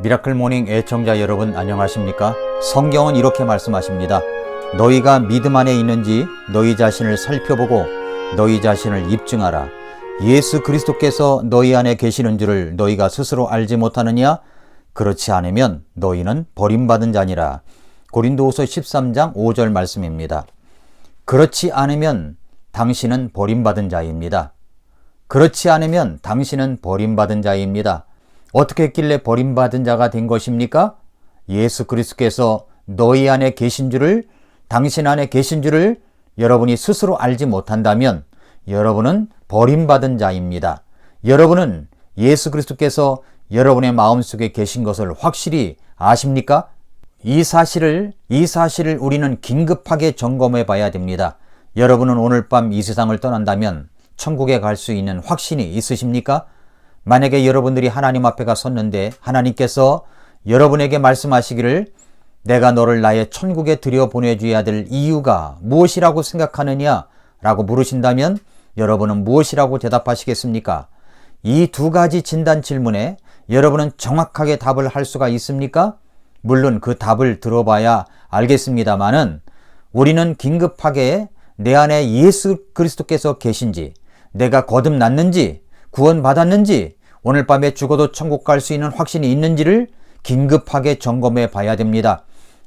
미라클 모닝 애청자 여러분 안녕하십니까? 성경은 이렇게 말씀하십니다. 너희가 믿음 안에 있는지 너희 자신을 살펴보고 너희 자신을 입증하라. 예수 그리스도께서 너희 안에 계시는 줄을 너희가 스스로 알지 못하느냐? 그렇지 않으면 너희는 버림받은 자니라. 고린도후서 13장 5절 말씀입니다. 그렇지 않으면 당신은 버림받은 자입니다. 그렇지 않으면 당신은 버림받은 자입니다. 어떻게 했길래 버림받은 자가 된 것입니까? 예수 그리스도께서 너희 안에 계신 줄을, 당신 안에 계신 줄을 여러분이 스스로 알지 못한다면 여러분은 버림받은 자입니다. 여러분은 예수 그리스도께서 여러분의 마음속에 계신 것을 확실히 아십니까? 이 사실을 우리는 긴급하게 점검해 봐야 됩니다. 여러분은 오늘 밤 이 세상을 떠난다면 천국에 갈 수 있는 확신이 있으십니까? 만약에 여러분들이 하나님 앞에 가 섰는데 하나님께서 여러분에게 말씀하시기를 내가 너를 나의 천국에 들여보내줘야 될 이유가 무엇이라고 생각하느냐? 라고 물으신다면 여러분은 무엇이라고 대답하시겠습니까? 이 두 가지 진단 질문에 여러분은 정확하게 답을 할 수가 있습니까? 물론 그 답을 들어봐야 알겠습니다만은 우리는 긴급하게 내 안에 예수 그리스도께서 계신지, 내가 거듭났는지, 구원받았는지, 오늘 밤에 죽어도 천국 갈 수 있는 확신이 있는지를 긴급하게 점검해 봐야 됩니다.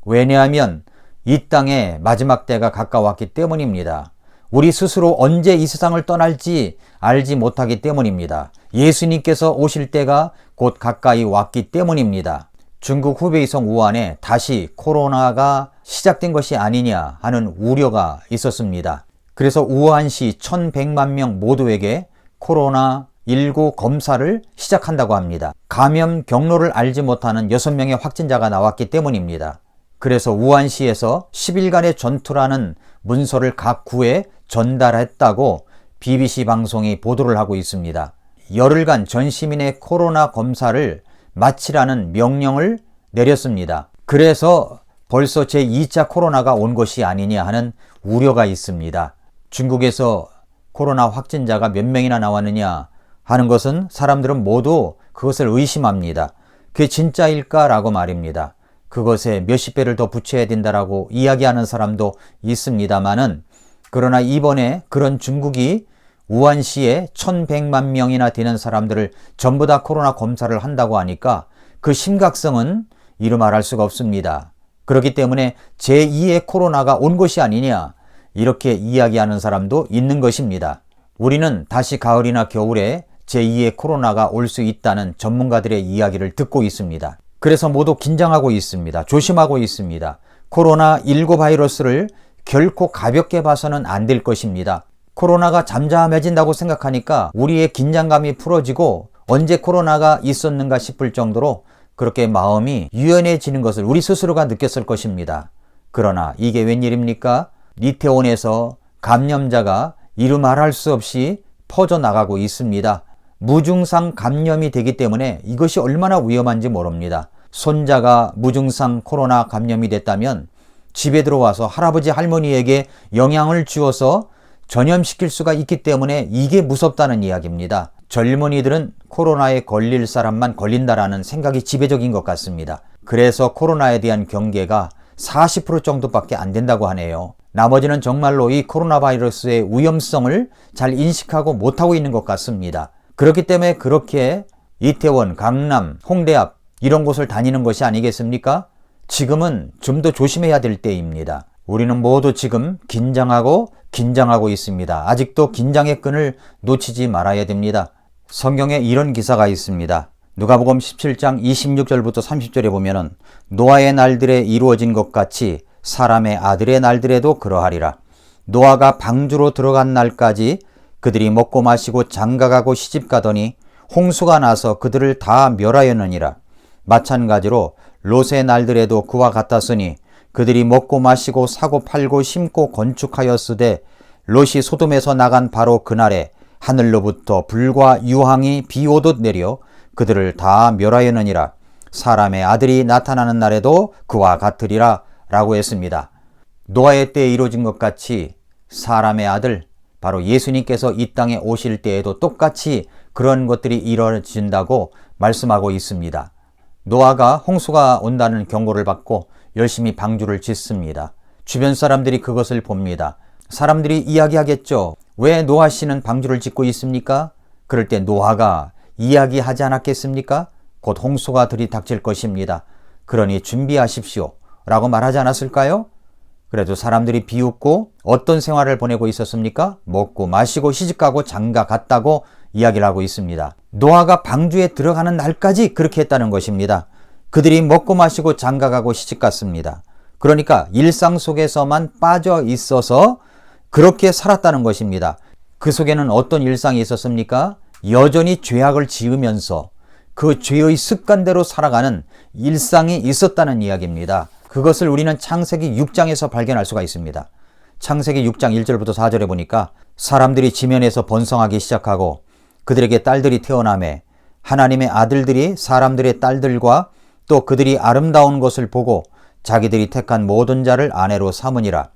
왜냐하면 이 땅에 마지막 때가 가까웠기 때문입니다. 우리 스스로 언제 이 세상을 떠날지 알지 못하기 때문입니다. 예수님께서 오실 때가 곧 가까이 왔기 때문입니다. 중국 후베이성 우한에 다시 코로나가 시작된 것이 아니냐 하는 우려가 있었습니다. 그래서 우한시 1100만 명 모두에게 코로나19 검사를 시작한다고 합니다. 감염 경로를 알지 못하는 6명의 확진자가 나왔기 때문입니다. 그래서 우한시에서 10일간의 전투라는 문서를 각 구에 전달했다고 BBC 방송이 보도를 하고 있습니다. 열흘간 전 시민의 코로나 검사를 마치라는 명령을 내렸습니다. 그래서 벌써 제2차 코로나가 온 것이 아니냐 하는 우려가 있습니다. 중국에서 코로나 확진자가 몇 명이나 나왔느냐 하는 것은 사람들은 모두 그것을 의심합니다. 그게 진짜일까라고 말입니다. 그것에 몇십 배를 더 붙여야 된다라고 이야기하는 사람도 있습니다만은 그러나 이번에 그런 중국이 우한시에 1100만 명이나 되는 사람들을 전부 다 코로나 검사를 한다고 하니까 그 심각성은 이루 말할 수가 없습니다. 그렇기 때문에 제2의 코로나가 온 것이 아니냐 이렇게 이야기하는 사람도 있는 것입니다. 우리는 다시 가을이나 겨울에 제2의 코로나가 올 수 있다는 전문가들의 이야기를 듣고 있습니다. 그래서 모두 긴장하고 있습니다. 조심하고 있습니다. 코로나19 바이러스를 결코 가볍게 봐서는 안 될 것입니다. 코로나가 잠잠해진다고 생각하니까 우리의 긴장감이 풀어지고 언제 코로나가 있었는가 싶을 정도로 그렇게 마음이 유연해지는 것을 우리 스스로가 느꼈을 것입니다. 그러나 이게 웬일입니까? 이태원에서 감염자가 이루 말할 수 없이 퍼져나가고 있습니다. 무증상 감염이 되기 때문에 이것이 얼마나 위험한지 모릅니다. 손자가 무증상 코로나 감염이 됐다면 집에 들어와서 할아버지 할머니에게 영향을 주어서 전염시킬 수가 있기 때문에 이게 무섭다는 이야기입니다. 젊은이들은 코로나에 걸릴 사람만 걸린다라는 생각이 지배적인 것 같습니다. 그래서 코로나에 대한 경계가 40% 정도밖에 안 된다고 하네요. 나머지는 정말로 이 코로나 바이러스의 위험성을 잘 인식하고 못하고 있는 것 같습니다. 그렇기 때문에 그렇게 이태원, 강남, 홍대 앞 이런 곳을 다니는 것이 아니겠습니까? 지금은 좀 더 조심해야 될 때입니다. 우리는 모두 지금 긴장하고 있습니다. 아직도 긴장의 끈을 놓치지 말아야 됩니다. 성경에 이런 기사가 있습니다. 누가복음 17장 26절부터 30절에 보면은 노아의 날들에 이루어진 것 같이 사람의 아들의 날들에도 그러하리라. 노아가 방주로 들어간 날까지 그들이 먹고 마시고 장가가고 시집가더니 홍수가 나서 그들을 다 멸하였느니라. 마찬가지로 롯의 날들에도 그와 같았으니 그들이 먹고 마시고 사고 팔고 심고 건축하였으되 롯이 소돔에서 나간 바로 그날에 하늘로부터 불과 유황이 비오듯 내려 그들을 다 멸하였느니라. 사람의 아들이 나타나는 날에도 그와 같으리라 라고 했습니다. 노아의 때에 이루어진 것 같이 사람의 아들, 바로 예수님께서 이 땅에 오실 때에도 똑같이 그런 것들이 이루어진다고 말씀하고 있습니다. 노아가 홍수가 온다는 경고를 받고 열심히 방주를 짓습니다. 주변 사람들이 그것을 봅니다. 사람들이 이야기하겠죠. 왜 노아 씨는 방주를 짓고 있습니까? 그럴 때 노아가 이야기하지 않았겠습니까? 곧 홍수가 들이닥칠 것입니다. 그러니 준비하십시오 라고 말하지 않았을까요? 그래도 사람들이 비웃고 어떤 생활을 보내고 있었습니까? 먹고 마시고 시집가고 장가 갔다고 이야기를 하고 있습니다. 노아가 방주에 들어가는 날까지 그렇게 했다는 것입니다. 그들이 먹고 마시고 장가 가고 시집 갔습니다. 그러니까 일상 속에서만 빠져 있어서 그렇게 살았다는 것입니다. 그 속에는 어떤 일상이 있었습니까? 여전히 죄악을 지으면서 그 죄의 습관대로 살아가는 일상이 있었다는 이야기입니다. 그것을 우리는 창세기 6장에서 발견할 수가 있습니다. 창세기 6장 1절부터 4절에 보니까 사람들이 지면에서 번성하기 시작하고 그들에게 딸들이 태어나매 하나님의 아들들이 사람들의 딸들과 또 그들이 아름다운 것을 보고 자기들이 택한 모든 자를 아내로 삼으니라.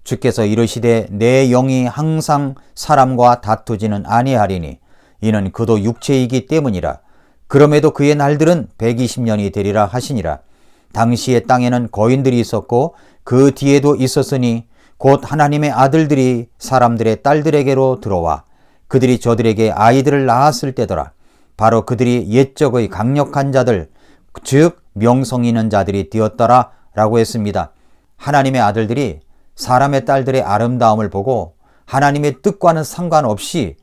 주께서 이르시되 내 영이 항상 사람과 다투지는 아니하리니 이는 그도 육체이기 때문이라. 그럼에도 그의 날들은 120년이 되리라 하시니라. 당시의 땅에는 거인들이 있었고 그 뒤에도 있었으니 곧 하나님의 아들들이 사람들의 딸들에게로 들어와 그들이 저들에게 아이들을 낳았을 때더라. 바로 그들이 옛적의 강력한 자들 즉 명성 있는 자들이 되었더라 라고 했습니다. 하나님의 아들들이 사람의 딸들의 아름다움을 보고 하나님의 뜻과는 상관없이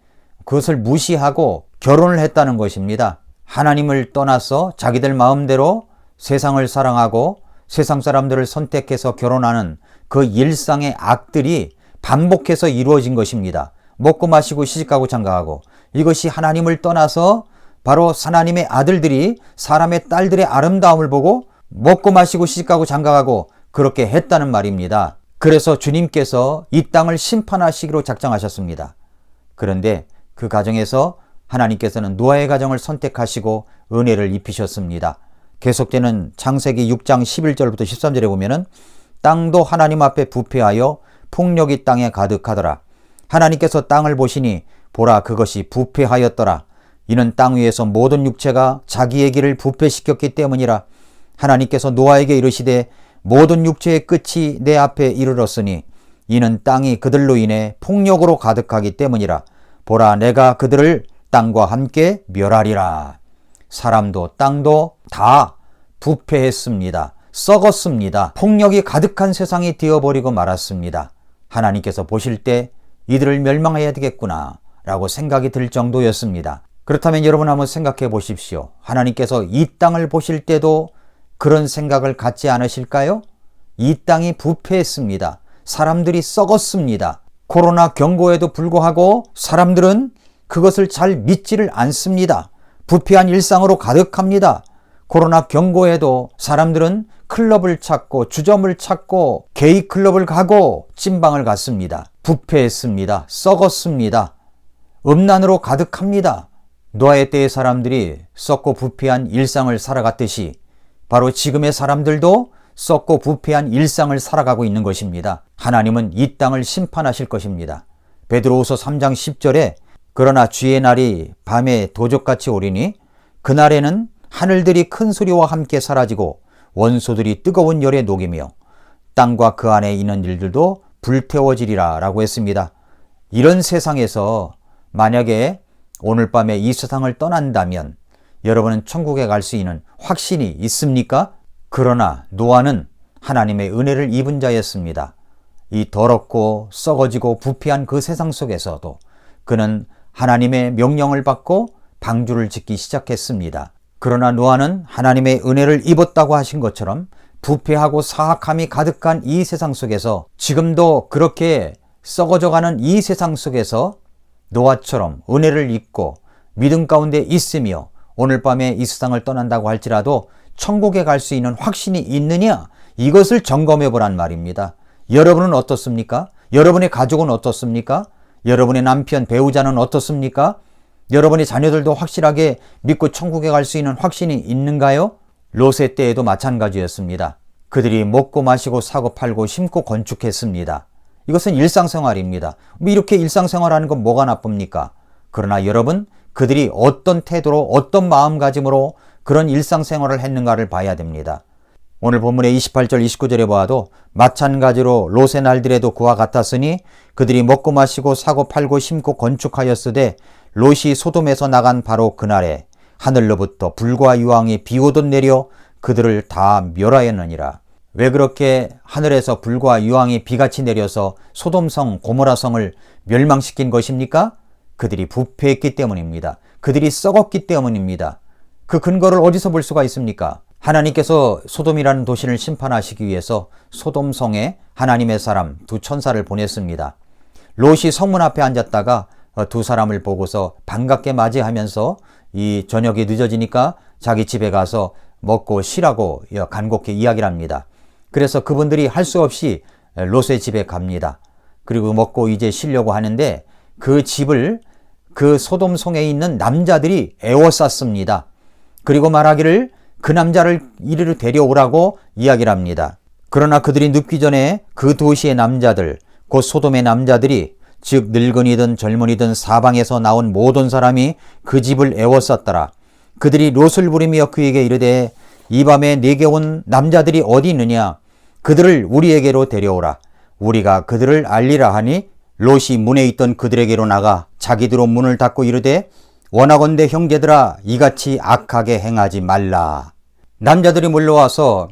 그것을 무시하고 결혼을 했다는 것입니다. 하나님을 떠나서 자기들 마음대로 세상을 사랑하고 세상 사람들을 선택해서 결혼하는 그 일상의 악들이 반복해서 이루어진 것입니다. 먹고 마시고 시집가고 장가가고 이것이 하나님을 떠나서 바로 하나님의 아들들이 사람의 딸들의 아름다움을 보고 먹고 마시고 시집가고 장가가고 그렇게 했다는 말입니다. 그래서 주님께서 이 땅을 심판하시기로 작정하셨습니다. 그런데 그 가정에서 하나님께서는 노아의 가정을 선택하시고 은혜를 입히셨습니다. 계속되는 창세기 6장 11절부터 13절에 보면은 땅도 하나님 앞에 부패하여 폭력이 땅에 가득하더라. 하나님께서 땅을 보시니 보라 그것이 부패하였더라. 이는 땅 위에서 모든 육체가 자기의 길을 부패시켰기 때문이라. 하나님께서 노아에게 이르시되 모든 육체의 끝이 내 앞에 이르렀으니 이는 땅이 그들로 인해 폭력으로 가득하기 때문이라. 보라 내가 그들을 땅과 함께 멸하리라. 사람도 땅도 다 부패했습니다. 썩었습니다. 폭력이 가득한 세상이 되어버리고 말았습니다. 하나님께서 보실 때 이들을 멸망해야 되겠구나 라고 생각이 들 정도였습니다. 그렇다면 여러분 한번 생각해 보십시오. 하나님께서 이 땅을 보실 때도 그런 생각을 갖지 않으실까요? 이 땅이 부패했습니다. 사람들이 썩었습니다. 코로나 경고에도 불구하고 사람들은 그것을 잘 믿지를 않습니다. 부패한 일상으로 가득합니다. 코로나 경고에도 사람들은 클럽을 찾고 주점을 찾고 게이 클럽을 가고 찐방을 갔습니다. 부패했습니다. 썩었습니다. 음란으로 가득합니다. 노아의 때의 사람들이 썩고 부패한 일상을 살아갔듯이 바로 지금의 사람들도 썩고 부패한 일상을 살아가고 있는 것입니다. 하나님은 이 땅을 심판하실 것입니다. 베드로후서 3장 10절에 그러나 주의 날이 밤에 도적같이 오리니 그날에는 하늘들이 큰 소리와 함께 사라지고 원소들이 뜨거운 열에 녹이며 땅과 그 안에 있는 일들도 불태워지리라 라고 했습니다. 이런 세상에서 만약에 오늘 밤에 이 세상을 떠난다면 여러분은 천국에 갈 수 있는 확신이 있습니까? 그러나 노아는 하나님의 은혜를 입은 자였습니다. 이 더럽고 썩어지고 부패한 그 세상 속에서도 그는 하나님의 명령을 받고 방주를 짓기 시작했습니다. 그러나 노아는 하나님의 은혜를 입었다고 하신 것처럼 부패하고 사악함이 가득한 이 세상 속에서 지금도 그렇게 썩어져가는 이 세상 속에서 노아처럼 은혜를 입고 믿음 가운데 있으며 오늘 밤에 이 세상을 떠난다고 할지라도 천국에 갈 수 있는 확신이 있느냐? 이것을 점검해 보란 말입니다. 여러분은 어떻습니까? 여러분의 가족은 어떻습니까? 여러분의 남편, 배우자는 어떻습니까? 여러분의 자녀들도 확실하게 믿고 천국에 갈 수 있는 확신이 있는가요? 롯의 때에도 마찬가지였습니다. 그들이 먹고 마시고 사고 팔고 심고 건축했습니다. 이것은 일상생활입니다. 이렇게 일상생활하는 건 뭐가 나쁩니까? 그러나 여러분, 그들이 어떤 태도로 어떤 마음가짐으로 그런 일상생활을 했는가를 봐야 됩니다. 오늘 본문의 28절 29절에 보아도 마찬가지로 롯의 날들에도 그와 같았으니 그들이 먹고 마시고 사고 팔고 심고 건축하였으되 롯이 소돔에서 나간 바로 그날에 하늘로부터 불과 유황이 비오듯 내려 그들을 다 멸하였느니라. 왜 그렇게 하늘에서 불과 유황이 비같이 내려서 소돔성 고모라성을 멸망시킨 것입니까? 그들이 부패했기 때문입니다. 그들이 썩었기 때문입니다. 그 근거를 어디서 볼 수가 있습니까? 하나님께서 소돔이라는 도시를 심판하시기 위해서 소돔성에 하나님의 사람 두 천사를 보냈습니다. 롯이 성문 앞에 앉았다가 두 사람을 보고서 반갑게 맞이하면서 이 저녁이 늦어지니까 자기 집에 가서 먹고 쉬라고 간곡히 이야기를 합니다. 그래서 그분들이 할 수 없이 롯의 집에 갑니다. 그리고 먹고 이제 쉬려고 하는데 그 집을 그 소돔성에 있는 남자들이 에워쌌습니다. 그리고 말하기를 그 남자를 이리로 데려오라고 이야기를 합니다. 그러나 그들이 눕기 전에 그 도시의 남자들, 곧 소돔의 남자들이 즉 늙은이든 젊은이든 사방에서 나온 모든 사람이 그 집을 에워쌌더라. 그들이 롯을 부르며 그에게 이르되 이 밤에 내게 온 남자들이 어디 있느냐? 그들을 우리에게로 데려오라. 우리가 그들을 알리라 하니 롯이 문에 있던 그들에게로 나가 자기들로 문을 닫고 이르되 원하건대 형제들아 이같이 악하게 행하지 말라. 남자들이 몰려와서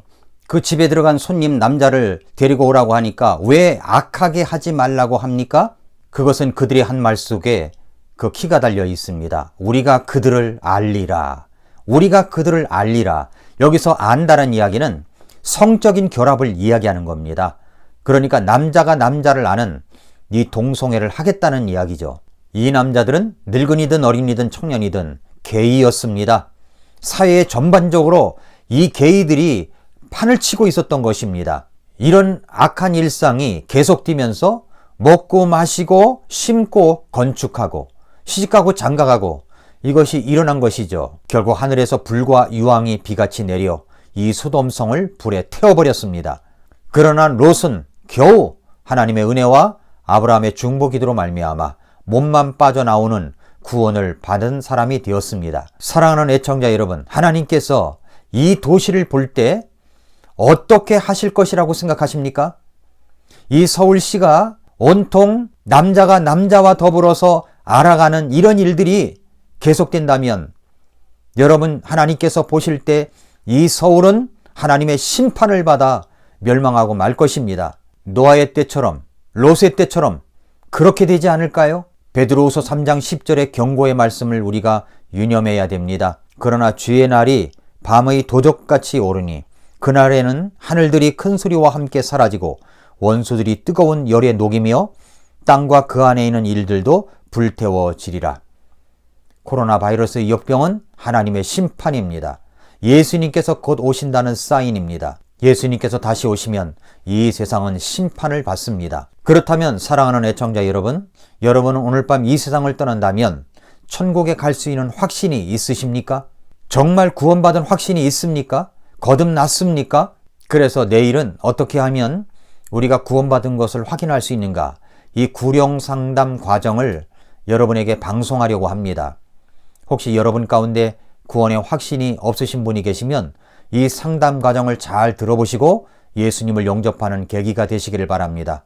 그 집에 들어간 손님 남자를 데리고 오라고 하니까 왜 악하게 하지 말라고 합니까? 그것은 그들이 한 말 속에 그 키가 달려 있습니다. 우리가 그들을 알리라. 우리가 그들을 알리라. 여기서 안다는 이야기는 성적인 결합을 이야기하는 겁니다. 그러니까 남자가 남자를 아는 이 동성애를 하겠다는 이야기죠. 이 남자들은 늙은이든 어린이든 청년이든 게이였습니다. 사회 전반적으로 이 게이들이 판을 치고 있었던 것입니다. 이런 악한 일상이 계속되면서 먹고 마시고 심고 건축하고 시집가고 장가가고 이것이 일어난 것이죠. 결국 하늘에서 불과 유황이 비같이 내려 이 소돔성을 불에 태워버렸습니다. 그러나 롯은 겨우 하나님의 은혜와 아브라함의 중보기도로 말미암아 몸만 빠져나오는 구원을 받은 사람이 되었습니다. 사랑하는 애청자 여러분, 하나님께서 이 도시를 볼 때 어떻게 하실 것이라고 생각하십니까? 이 서울시가 온통 남자가 남자와 더불어서 알아가는 이런 일들이 계속된다면 여러분 하나님께서 보실 때 이 서울은 하나님의 심판을 받아 멸망하고 말 것입니다. 노아의 때처럼 롯의 때처럼 그렇게 되지 않을까요? 베드로후서 3장 10절의 경고의 말씀을 우리가 유념해야 됩니다. 그러나 주의 날이 밤의 도적같이 오르니 그날에는 하늘들이 큰 소리와 함께 사라지고 원수들이 뜨거운 열에 녹이며 땅과 그 안에 있는 일들도 불태워지리라. 코로나 바이러스의 역병은 하나님의 심판입니다. 예수님께서 곧 오신다는 사인입니다. 예수님께서 다시 오시면 이 세상은 심판을 받습니다. 그렇다면 사랑하는 애청자 여러분, 여러분은 오늘 밤 이 세상을 떠난다면 천국에 갈 수 있는 확신이 있으십니까? 정말 구원받은 확신이 있습니까? 거듭났습니까? 그래서 내일은 어떻게 하면 우리가 구원받은 것을 확인할 수 있는가? 이 구령 상담 과정을 여러분에게 방송하려고 합니다. 혹시 여러분 가운데 구원의 확신이 없으신 분이 계시면 이 상담 과정을 잘 들어보시고 예수님을 영접하는 계기가 되시기를 바랍니다.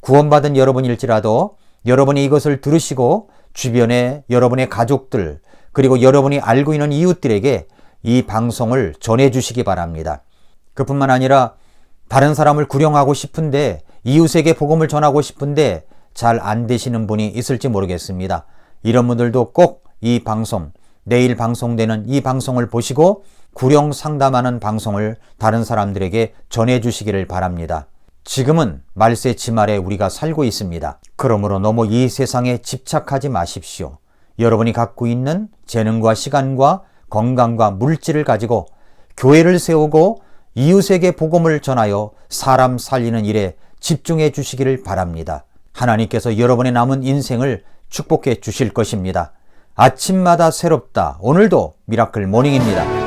구원받은 여러분일지라도 여러분이 이것을 들으시고 주변에 여러분의 가족들 그리고 여러분이 알고 있는 이웃들에게 이 방송을 전해주시기 바랍니다. 그뿐만 아니라 다른 사람을 구령하고 싶은데 이웃에게 복음을 전하고 싶은데 잘 안 되시는 분이 있을지 모르겠습니다. 이런 분들도 꼭 이 방송, 내일 방송되는 이 방송을 보시고 구령 상담하는 방송을 다른 사람들에게 전해주시기를 바랍니다. 지금은 말세 지말에 우리가 살고 있습니다. 그러므로 너무 이 세상에 집착하지 마십시오. 여러분이 갖고 있는 재능과 시간과 건강과 물질을 가지고 교회를 세우고 이웃에게 복음을 전하여 사람 살리는 일에 집중해 주시기를 바랍니다. 하나님께서 여러분의 남은 인생을 축복해 주실 것입니다. 아침마다 새롭다. 오늘도 미라클 모닝입니다.